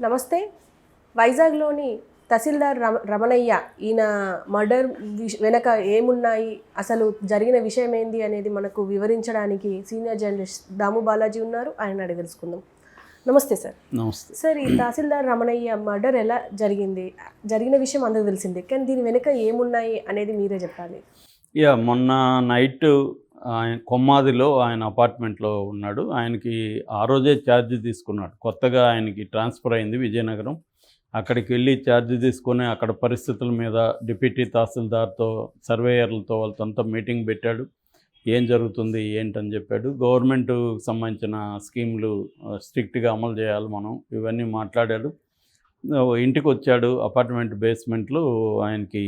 నమస్తే. వైజాగ్‌లోని తహసీల్దార్ రమణయ్య ఈయన మర్డర్ వెనక ఏమున్నాయి, అసలు జరిగిన విషయం ఏంది అనేది మనకు వివరించడానికి సీనియర్ జర్నలిస్ట్ దాము బాలాజీ ఉన్నారు. ఆయన అడిగి తెలుసుకుందాం. నమస్తే సార్. నమస్తే సార్, ఈ తహసీల్దార్ రమణయ్య మర్డర్ ఎలా జరిగింది? జరిగిన విషయం అందరికీ తెలిసిందే, కానీ దీని వెనుక ఏమున్నాయి అనేది మీరే చెప్పాలి. మొన్న నైట్ ఆయన కొమ్మాదిలో ఆయన అపార్ట్మెంట్లో ఉన్నాడు. ఆయనకి ఆ రోజే ఛార్జ్ తీసుకున్నాడు. కొత్తగా ఆయనకి ట్రాన్స్ఫర్ అయింది విజయనగరం. అక్కడికి వెళ్ళి ఛార్జ్ తీసుకొని అక్కడ పరిస్థితుల మీద డిప్యూటీ తహసీల్దార్తో, సర్వేయర్లతో వాళ్ళతో మీటింగ్ పెట్టాడు. ఏం జరుగుతుంది ఏంటని చెప్పాడు. గవర్నమెంట్కి సంబంధించిన స్కీములు స్ట్రిక్ట్గా అమలు చేయాలి మనం, ఇవన్నీ మాట్లాడాడు. ఇంటికి వచ్చాడు. అపార్ట్మెంట్ బేస్మెంట్లో ఆయనకి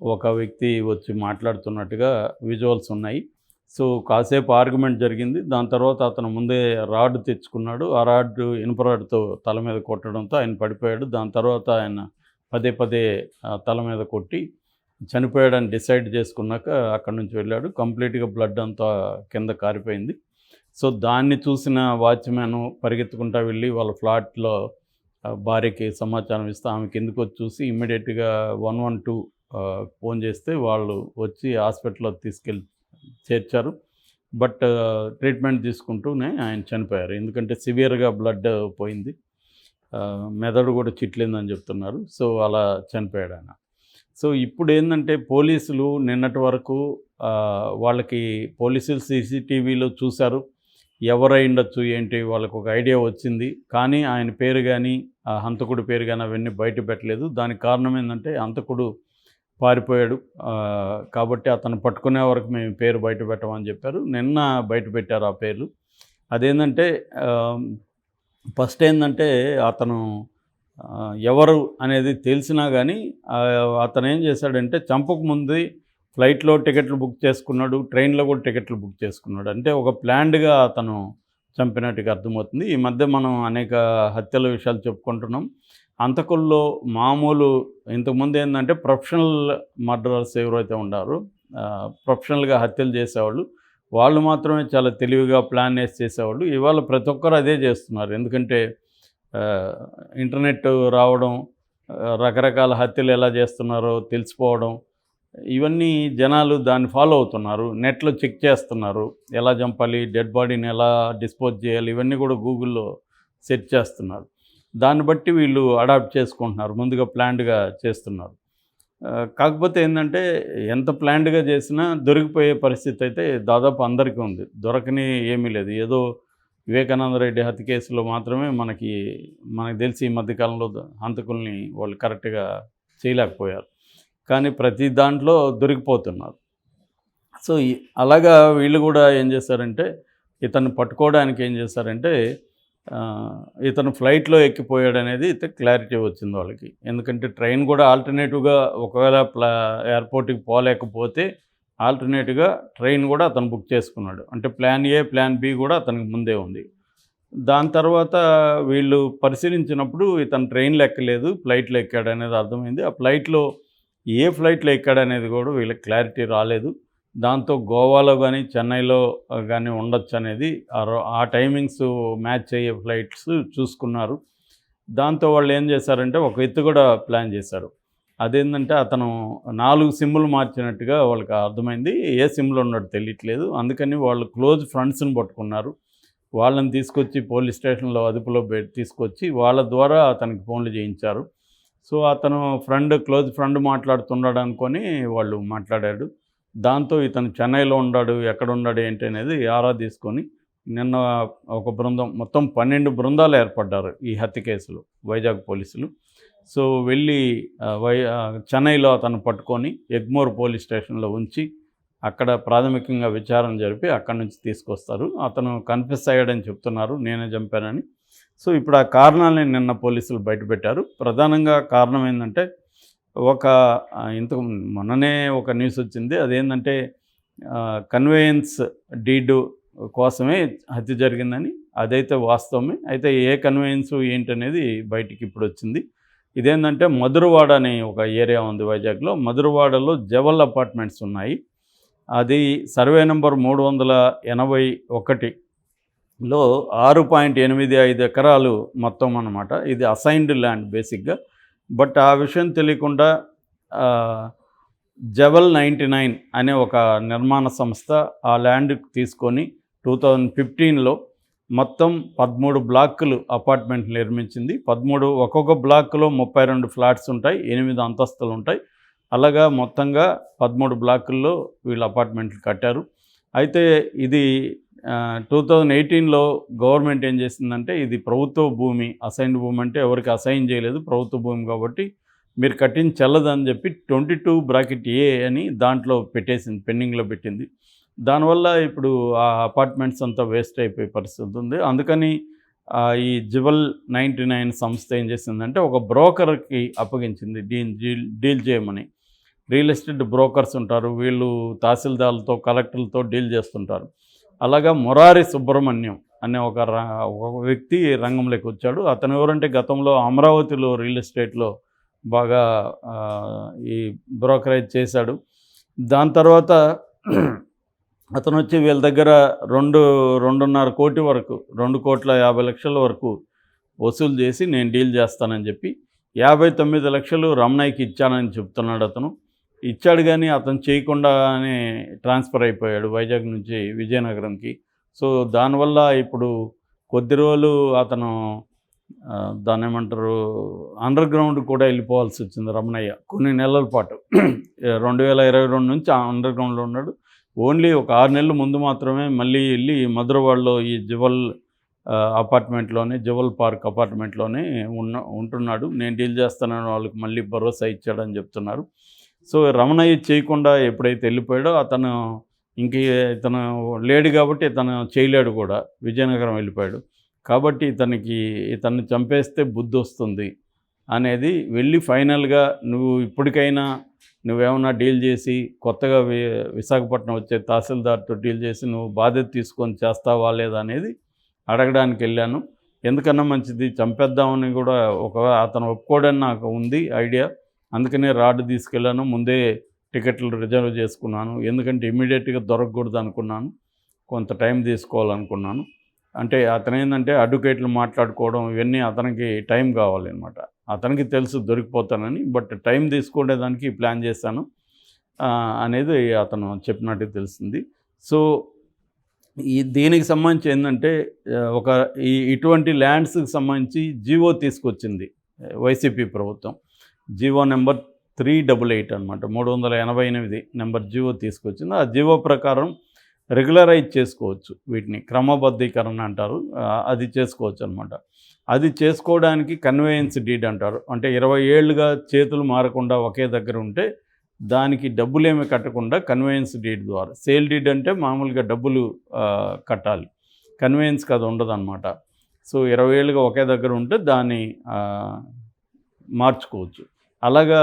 ఒక వ్యక్తి వచ్చి మాట్లాడుతున్నట్టుగా విజువల్స్ ఉన్నాయి. సో కాసేపు ఆర్గ్యుమెంట్ జరిగింది. దాని తర్వాత అతను ముందే రాడ్ తెచ్చుకున్నాడు. ఆ రాడ్ ఇనుప రాడ్తో తల మీద కొట్టడంతో ఆయన పడిపోయాడు. దాని తర్వాత ఆయన పదే పదే తల మీద కొట్టి చనిపోయాడని డిసైడ్ చేసుకున్నాక అక్కడి నుంచి వెళ్ళాడు. కంప్లీట్గా బ్లడ్ అంతా కింద కారిపోయింది. సో దాన్ని చూసిన వాచ్మ్యాన్ పరిగెత్తుకుంటా వెళ్ళి వాళ్ళ ఫ్లాట్లో భార్యకి సమాచారం ఇస్తే ఆమె కిందకు వచ్చి చూసి ఇమ్మీడియట్గా 112 ఫోన్ చేస్తే వాళ్ళు వచ్చి హాస్పిటల్లో తీసుకెళ్ళి చేర్చారు. బట్ ట్రీట్మెంట్ తీసుకుంటూనే ఆయన చనిపోయారు. ఎందుకంటే సివియర్గా బ్లడ్ పోయింది, మెదడు కూడా చిట్లిందని చెప్తున్నారు. సో అలా చనిపోయాడు ఆయన. సో ఇప్పుడు ఏంటంటే పోలీసులు నిన్నటి వరకు వాళ్ళకి పోలీసులు సీసీటీవీలో చూశారు, ఎవరై ఉండొచ్చు ఏంటి వాళ్ళకు ఒక ఐడియా వచ్చింది. కానీ ఆయన పేరు కానీ హంతకుడి పేరు కానీ అవన్నీ బయట పెట్టలేదు. దానికి కారణం ఏంటంటే హంతకుడు పారిపోయాడు కాబట్టి అతను పట్టుకునే వరకు మేము పేరు బయట పెట్టమని చెప్పారు. నిన్న బయట పెట్టారు ఆ పేర్లు. అదేంటంటే ఫస్ట్ ఏంటంటే అతను ఎవరు అనేది తెలిసినా కానీ అతను ఏం చేశాడంటే చంపక ముందు ఫ్లైట్లో టికెట్లు బుక్ చేసుకున్నాడు, ట్రైన్లో కూడా టికెట్లు బుక్ చేసుకున్నాడు. అంటే ఒక ప్లాన్డ్గా అతను చంపినట్టుగా అర్థమవుతుంది. ఈ మధ్య మనం అనేక హత్యల విషయాలు చెప్పుకుంటున్నాం. హంతకుల్లో మామూలు ఇంతకుముందు ఏంటంటే ప్రొఫెషనల్ మర్డరర్స్ ఎవరైతే ఉన్నారో, ప్రొఫెషనల్గా హత్యలు చేసేవాళ్ళు, వాళ్ళు మాత్రమే చాలా తెలివిగా ప్లాన్ వేసి చేసేవాళ్ళు. ఇవాళ ప్రతి ఒక్కరు అదే చేస్తున్నారు. ఎందుకంటే ఇంటర్నెట్ రావడం, రకరకాల హత్యలు ఎలా చేస్తున్నారో తెలిసిపోవడం, ఇవన్నీ జనాలు దాన్ని ఫాలో అవుతున్నారు. నెట్లో చెక్ చేస్తున్నారు, ఎలా చంపాలి, డెడ్ బాడీని ఎలా డిస్పోజ్ చేయాలి, ఇవన్నీ కూడా గూగుల్లో సెర్చ్ చేస్తున్నారు. దాన్ని బట్టి వీళ్ళు అడాప్ట్ చేసుకుంటున్నారు, ముందుగా ప్లాన్డ్గా చేస్తున్నారు. కాకపోతే ఏంటంటే ఎంత ప్లాన్డ్గా చేసినా దొరికిపోయే పరిస్థితి అయితే దాదాపు అందరికీ ఉంది. దొరకని ఏమీ లేదు. ఏదో వివేకానంద రెడ్డి హత్య కేసులో మాత్రమే మనకు తెలిసి ఈ మధ్యకాలంలో హంతకుల్ని వాళ్ళు కరెక్ట్గా చేయలేకపోయారు. కానీ ప్రతి దాంట్లో దొరికిపోతున్నారు. సో అలాగా వీళ్ళు కూడా ఏం చేశారంటే ఇతన్ని పట్టుకోవడానికి ఏం చేశారంటే ఇతను ఫ్లైట్లో ఎక్కిపోయాడు అనేది క్లారిటీ వచ్చింది వాళ్ళకి. ఎందుకంటే ట్రైన్ కూడా ఆల్టర్నేటివ్గా ఒకవేళ ఎయిర్పోర్ట్కి పోలేకపోతే ఆల్టర్నేటివ్గా ట్రైన్ కూడా అతను బుక్ చేసుకున్నాడు. అంటే ప్లాన్ ఏ, ప్లాన్ బి కూడా అతనికి ముందే ఉంది. దాని తర్వాత వీళ్ళు పరిశీలించినప్పుడు ఇతను ట్రైన్లో ఎక్కలేదు, ఫ్లైట్లో ఎక్కాడు అనేది అర్థమైంది. ఆ ఫ్లైట్లో ఏ ఫ్లైట్లో ఎక్కాడనేది కూడా వీళ్ళకి క్లారిటీ రాలేదు. దాంతో గోవాలో కానీ చెన్నైలో కానీ ఉండొచ్చు అనేది ఆ టైమింగ్స్ మ్యాచ్ అయ్యే ఫ్లైట్స్ చూసుకున్నారు. దాంతో వాళ్ళు ఏం చేశారంటే ఒక ఎత్తు కూడా ప్లాన్ చేశారు. అదేంటంటే అతను 4 సిమ్లు మార్చినట్టుగా వాళ్ళకి అర్థమైంది. ఏ సిమ్లో ఉన్నాడో తెలియట్లేదు. అందుకని వాళ్ళు క్లోజ్ ఫ్రెండ్స్ని పట్టుకున్నారు. వాళ్ళని తీసుకొచ్చి పోలీస్ స్టేషన్లో అదుపులో తీసుకొచ్చి వాళ్ళ ద్వారా అతనికి ఫోన్లు చేయించారు. సో అతను క్లోజ్ ఫ్రెండ్ మాట్లాడుతున్నాడు అనుకొని వాళ్ళు మాట్లాడాడు. దాంతో ఇతను చెన్నైలో ఉన్నాడు, ఎక్కడ ఉన్నాడు ఏంటి అనేది ఆరా తీసుకొని నిన్న ఒక బృందం, మొత్తం 12 బృందాలు ఏర్పడ్డారు ఈ హత్య కేసులో వైజాగ్ పోలీసులు. సో వెళ్ళి చెన్నైలో అతను పట్టుకొని ఎగ్మోర్ పోలీస్ స్టేషన్లో ఉంచి అక్కడ ప్రాథమికంగా విచారణ జరిపి అక్కడి నుంచి తీసుకొస్తారు. అతను కన్ఫెస్ అయ్యాడని చెప్తున్నారు, నేనే చంపానని. సో ఇప్పుడు ఆ కారణాలని నిన్న పోలీసులు బయటపెట్టారు. ప్రధానంగా కారణం ఏంటంటే మొన్ననే ఒక న్యూస్ వచ్చింది. అదేంటంటే కన్వేయన్స్ డీడ్ కోసమే హత్య జరిగిందని. అదైతే వాస్తవమే. అయితే ఏ కన్వేయన్స్ ఏంటనేది బయటికి ఇప్పుడు వచ్చింది. ఇదేంటంటే మధురవాడ అనే ఒక ఏరియా ఉంది వైజాగ్లో. మధురవాడలో జవల్ అపార్ట్మెంట్స్ ఉన్నాయి. అది సర్వే నెంబర్ 381 లో 6.85 ఎకరాలు మొత్తం అన్నమాట. ఇది అసైన్డ్ ల్యాండ్ బేసిక్గా. బట్ ఆ విషయం తెలియకుండా జవల్ 99 అనే ఒక నిర్మాణ సంస్థ ఆ ల్యాండ్ తీసుకొని 2015లో మొత్తం 13 బ్లాకులు అపార్ట్మెంట్లు నిర్మించింది. 13 ఒక్కొక్క బ్లాక్లో 32 ఫ్లాట్స్ ఉంటాయి, 8 అంతస్తులు ఉంటాయి. అలాగా మొత్తంగా 13 బ్లాకుల్లో వీళ్ళు అపార్ట్మెంట్లు కట్టారు. అయితే ఇది 2018లో గవర్నమెంట్ ఏం చేసిందంటే, ఇది ప్రభుత్వ భూమి, అసైన్డ్ భూమి అంటే ఎవరికి అసైన్ చేయలేదు, ప్రభుత్వ భూమి కాబట్టి మీరు కట్టింది చెల్లదని చెప్పి 22(a) అని దాంట్లో పెట్టేసింది, పెండింగ్లో పెట్టింది. దానివల్ల ఇప్పుడు ఆ అపార్ట్మెంట్స్ అంతా వేస్ట్ అయిపోయే పరిస్థితి ఉంది. అందుకని ఈ జివల్ 99 సంస్థ ఏం చేసిందంటే ఒక బ్రోకర్కి అప్పగించింది డీల్ చేయమని. రియల్ ఎస్టేట్ బ్రోకర్స్ ఉంటారు, వీళ్ళు తహసీల్దార్లతో కలెక్టర్లతో డీల్ చేస్తుంటారు. అలాగా మురారి సుబ్రహ్మణ్యం అనే ఒక వ్యక్తి రంగంలోకి వచ్చాడు. అతను ఎవరంటే గతంలో అమరావతిలో రియల్ ఎస్టేట్లో బాగా ఈ బ్రోకరేజ్ చేశాడు. దాని తర్వాత అతను వచ్చి వీళ్ళ దగ్గర 2.5 కోటి వరకు 2,50,00,000 వరకు వసూలు చేసి నేను డీల్ చేస్తానని చెప్పి 59 లక్షలు రమణయ్యకి ఇచ్చానని చెప్తున్నాడు అతను. ఇచ్చాడు కానీ అతను చేయకుండానే ట్రాన్స్ఫర్ అయిపోయాడు వైజాగ్ నుంచి విజయనగరంకి. సో దానివల్ల ఇప్పుడు కొద్ది రోజులు అతను దాన్ని ఏమంటారు, అండర్ గ్రౌండ్ కూడా వెళ్ళిపోవాల్సి వచ్చింది రమణయ్య కొన్ని నెలల పాటు. 2022 నుంచి అండర్ గ్రౌండ్లో ఉన్నాడు. ఓన్లీ ఒక 6 నెలల ముందు మాత్రమే మళ్ళీ వెళ్ళి మధురవాడలో ఈ జివల్ అపార్ట్మెంట్లోనే, జివల్ పార్క్ అపార్ట్మెంట్లోనే ఉంటున్నాడు. నేను డీల్ చేస్తానని వాళ్ళకి మళ్ళీ భరోసా ఇచ్చాడని చెప్తున్నారు. సో రమణయ్య చేయకుండా ఎప్పుడైతే వెళ్ళిపోయాడో ఇతను లేడు కాబట్టి ఇతను చేయలేడు కూడా, విజయనగరం వెళ్ళిపోయాడు. కాబట్టి ఇతన్ని చంపేస్తే బుద్ధి వస్తుంది అనేది వెళ్ళి ఫైనల్గా ఇప్పటికైనా నువ్వేమన్నా డీల్ చేసి కొత్తగా విశాఖపట్నం వచ్చే తహసీల్దార్తో డీల్ చేసి నువ్వు బాధ్యత తీసుకొని చేస్తావా లేదా అనేది అడగడానికి వెళ్ళాను. ఎందుకన్నా మంచిది చంపేద్దామని కూడా అతను ఒప్పుకోవడానికి నాకు ఉంది ఐడియా. అందుకనే రాడ్ తీసుకెళ్ళాను, ముందే టికెట్లు రిజర్వ్ చేసుకున్నాను. ఎందుకంటే ఇమ్మీడియట్గా దొరకకూడదు అనుకున్నాను, కొంత టైం తీసుకోవాలనుకున్నాను. అంటే అతను ఏంటంటే అడ్వకేట్లు మాట్లాడుకోవడం ఇవన్నీ అతనికి టైం కావాలన్నమాట. అతనికి తెలుసు దొరికిపోతానని, బట్ టైం తీసుకునేదానికి ప్లాన్ చేశాను అనేది అతను చెప్పినట్టు తెలిసింది. సో దీనికి సంబంధించి ఏంటంటే ఇటువంటి ల్యాండ్స్కి సంబంధించి జీవో తీసుకొచ్చింది వైసీపీ ప్రభుత్వం. జీవో నెంబర్ 388 అనమాట, 388 నెంబర్ జీవో తీసుకొచ్చింది. ఆ జీవో ప్రకారం రెగ్యులరైజ్ చేసుకోవచ్చు, వీటిని క్రమబద్ధీకరణ అంటారు, అది చేసుకోవచ్చు అనమాట. అది చేసుకోవడానికి కన్వేయన్స్ డీడ్ అంటారు. అంటే 20 ఏళ్ళుగా చేతులు మారకుండా ఒకే దగ్గర ఉంటే దానికి డబ్బులేమీ కట్టకుండా కన్వేయన్స్ డీడ్ ద్వారా, సేల్ డీడ్ అంటే మామూలుగా డబ్బులు కట్టాలి, కన్వేయన్స్కి అది ఉండదు అనమాట. సో 20 ఏళ్ళుగా ఒకే దగ్గర ఉంటే దాన్ని మార్చుకోవచ్చు. అలాగా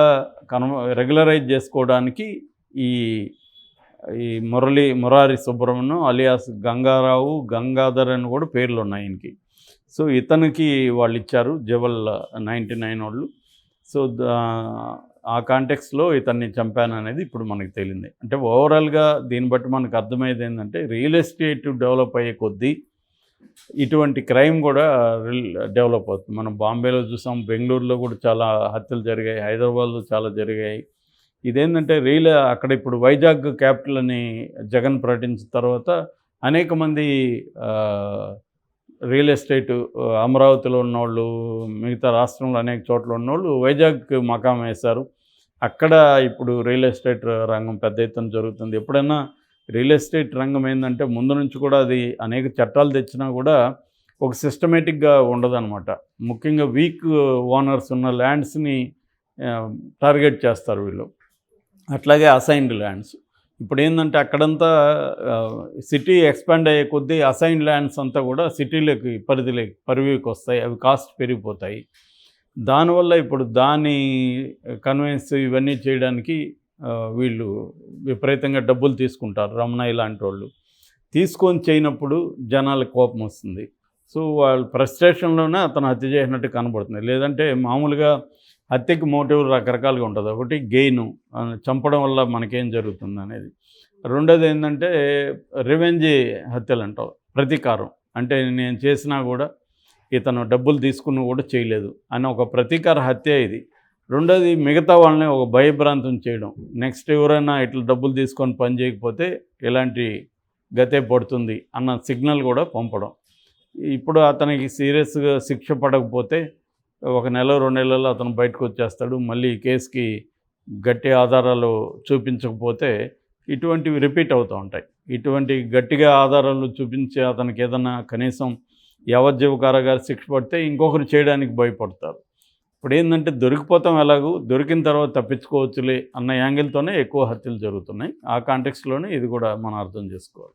రెగ్యులరైజ్ చేసుకోవడానికి ఈ మురారి సుబ్రహ్మణ్యం అలియాస్ గంగారావు, గంగాధర్ అని కూడా పేర్లు ఉన్నాయి ఈయనకి. సో ఇతనికి వాళ్ళు ఇచ్చారు జివల్ 99 వాళ్ళు. సో ఆ కాంటెక్స్లో ఇతన్ని చంపాను అనేది ఇప్పుడు మనకు తేలింది. అంటే ఓవరాల్గా దీన్ని బట్టి మనకు అర్థమయ్యేది ఏంటంటే, రియల్ ఎస్టేట్ డెవలప్ అయ్యే కొద్దీ ఇటువంటి క్రైమ్ కూడా డెవలప్ అవుతుంది. మనం బాంబేలో చూసాం, బెంగళూరులో కూడా చాలా హత్యలు జరిగాయి, హైదరాబాద్లో చాలా జరిగాయి. ఇదేంటంటే అక్కడ ఇప్పుడు వైజాగ్ క్యాపిటల్ అని జగన్ ప్రకటించిన తర్వాత అనేక మంది రియల్ ఎస్టేట్ అమరావతిలో ఉన్నవాళ్ళు, మిగతా రాష్ట్రంలో అనేక చోట్ల ఉన్నవాళ్ళు వైజాగ్కి మకాం వేశారు. అక్కడ ఇప్పుడు రియల్ ఎస్టేట్ రంగం పెద్ద ఎత్తున జరుగుతుంది. ఎప్పుడైనా రియల్ ఎస్టేట్ రంగం ఏంటంటే ముందు నుంచి కూడా అది అనేక చట్టాలు తెచ్చినా కూడా ఒక సిస్టమేటిక్గా ఉండదన్నమాట. ముఖ్యంగా వీక్ ఓనర్స్ ఉన్న ల్యాండ్స్ని టార్గెట్ చేస్తారు వీళ్ళు. అట్లాగే అసైన్డ్ ల్యాండ్స్ ఇప్పుడు ఏంటంటే అక్కడంతా సిటీ ఎక్స్పాండ్ అయ్యే కొద్దీ అసైన్డ్ ల్యాండ్స్ అంతా కూడా సిటీలోకి పరిధిలోకి వస్తాయి, అవి కాస్ట్ పెరిగిపోతాయి. దానివల్ల ఇప్పుడు దాన్ని కన్వెన్స్ ఇవన్నీ చేయడానికి వీళ్ళు విపరీతంగా డబ్బులు తీసుకుంటారు. రమణయ్య లాంటి వాళ్ళు తీసుకొని చేయనప్పుడు జనాలకు కోపం వస్తుంది. సో వాళ్ళు ఫ్రస్ట్రేషన్లోనే అతను హత్య చేసినట్టు కనబడుతుంది. లేదంటే మామూలుగా హత్యకి మోటివ్ రకరకాలుగా ఉంటుంది. ఒకటి గెయిన్, చంపడం వల్ల మనకేం జరుగుతుంది అనేది. రెండోది ఏంటంటే రివెంజ్ హత్యలు అంటారు, ప్రతీకారం. అంటే నేను చేసినా కూడా ఇతను డబ్బులు తీసుకుని కూడా చేయలేదు అని ఒక ప్రతీకార హత్య ఇది. రెండోది మిగతా వాళ్ళని ఒక భయభ్రాంతం చేయడం. నెక్స్ట్ ఎవరైనా ఇట్లా డబ్బులు తీసుకొని పని చేయకపోతే ఇలాంటి గతే పడుతుంది అన్న సిగ్నల్ కూడా పంపడం. ఇప్పుడు అతనికి సీరియస్గా శిక్ష పడకపోతే 1 నెల 2 నెలల్లో అతను బయటకు వచ్చేస్తాడు. మళ్ళీ ఈ కేసుకి గట్టి ఆధారాలు చూపించకపోతే ఇటువంటివి రిపీట్ అవుతూ ఉంటాయి. ఇటువంటి గట్టిగా ఆధారాలు చూపించి అతనికి ఏదన్నా కనీసం యావజ్జీవ కారాగార శిక్ష పడితే ఇంకొకరు చేయడానికి భయపడతారు. ఇప్పుడు ఏంటంటే దొరికిపోతాం, ఎలాగూ దొరికిన తర్వాత తప్పించుకోవచ్చులే అన్న యాంగిల్తోనే ఎక్కువ హత్యలు జరుగుతున్నాయి. ఆ కాంటెక్స్ట్లోనే ఇది కూడా మనం అర్థం చేసుకోవాలి.